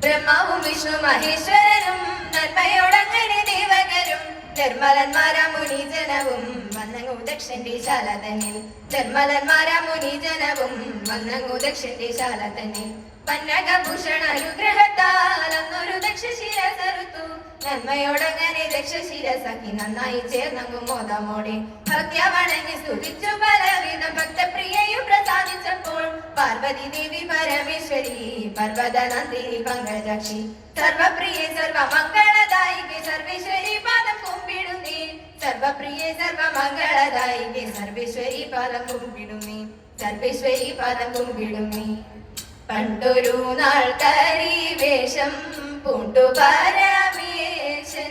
ബ്രഹ്മാവും വിഷ്ണു മഹേശ്വരനും നന്മയോടങ്ങനെ ദേവകരും നിർമ്മലന്മാരാ മുനിജനവും വന്നങ്ങു ദക്ഷന്റെ ശാല തന്നിൽ നിർമ്മലന്മാരാ മുനിജനവും വന്നങ്ങു ദക്ഷന്റെ ശാല തന്നിൽ പന്നകഭൂഷണ അനുഗ്രഹത്താൽ അന്നൊരു ദക്ഷശിരസറുത്തു നന്മയോടങ്ങനെ ദക്ഷശിരസഖി നന്നായി ചേർന്നങ്ങു മോദമോടെ ഭക്ത്യ വണങ്ങി സ്തുതിച്ചു പലവിധം ഭക്തപ്രിയയും പ്രസാദിച്ചപ്പോൾ പാർവതി ദേവി പരമേശ്വരി പർവ്വതനന്ദിനി പങ്കജാക്ഷി സർവപ്രിയെ സർവമംഗളദായികെ സർവേശ്വരി പാദം കുമ്പിടുന്നേ സർവപ്രിയെ സർവമംഗളദായികെ സർവേശ്വരി പാദം കുമ്പിടുന്നേ സർവേശ്വരി പാദം കുമ്പിടുന്നേ പണ്ടൊരു നാൾ കരിവേഷം പൂണ്ടു പരമേശൻ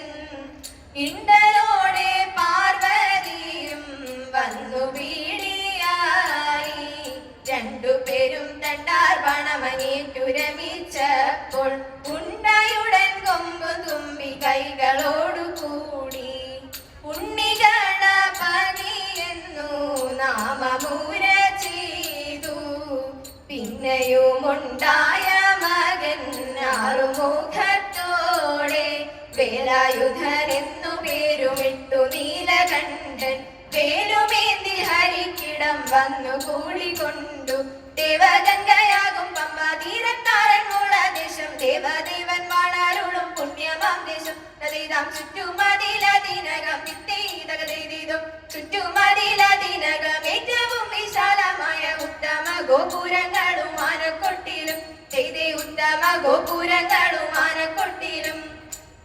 ഇണ്ടലോടെ പാർവതിയും വന്നു പീഡിയായി രണ്ടുപേരും തണ്ടാർ പണമനേറ്റുരമിച്ചപ്പോൾ ഉണ്ടയുടൻ കൊമ്പു തുമ്പി കൈകളോടുകൂടി ഉണ്ണിഗണപതിയെന്നു നാമമൂര ചെയ്തു പിന്നെയുമുണ്ടായ മകൻ ആറുമുഖത്തോടെ വേലായുധനെന്നു പേരുമിട്ടു നീലകണ്ഠൻ വേലുമേന്തി ഹരിക്കിടം വന്നു കൂടിക്കൊണ്ടു ദേവഗംഗയാകും പമ്പ തീരത്താരൻമുള ദേശം ദേവദേവൻ വാണരുളും പുണ്യമാം ദേശം തതീതാം ചുറ്റുമതിലതിനകം വിത്തേതകതീതും ചുറ്റുമതിലതിനകം ഏറ്റവും വിശാലമായ ഉത്തമ ഗോപുരങ്ങളും ആനക്കൊട്ടിലും ചെയ്തേ ഉത്തമ ഗോപുരങ്ങളും ആനക്കൊട്ടിലും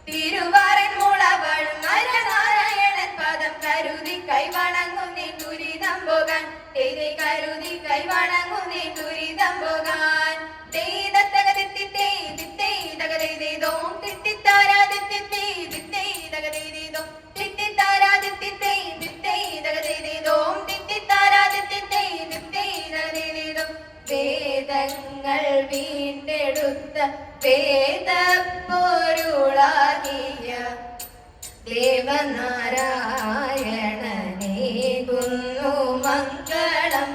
തിരുവാറൻ മുളവഴും നരനാരായണൻ പദം കരുതി കൈവണങ്ങുന്നേ ദുരിതം പോകാൻ ചെയ്തേ കരുതി കൈവണങ്ങുന്നേ ദുരിതം പോകാൻ വേദങ്ങൾ വീണ്ടെടുത്ത വേദപ്പൊരുളാകിയ ദേവനാരായണനേകുന്നു മംഗളം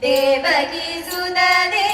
ദേവകി സുതദേ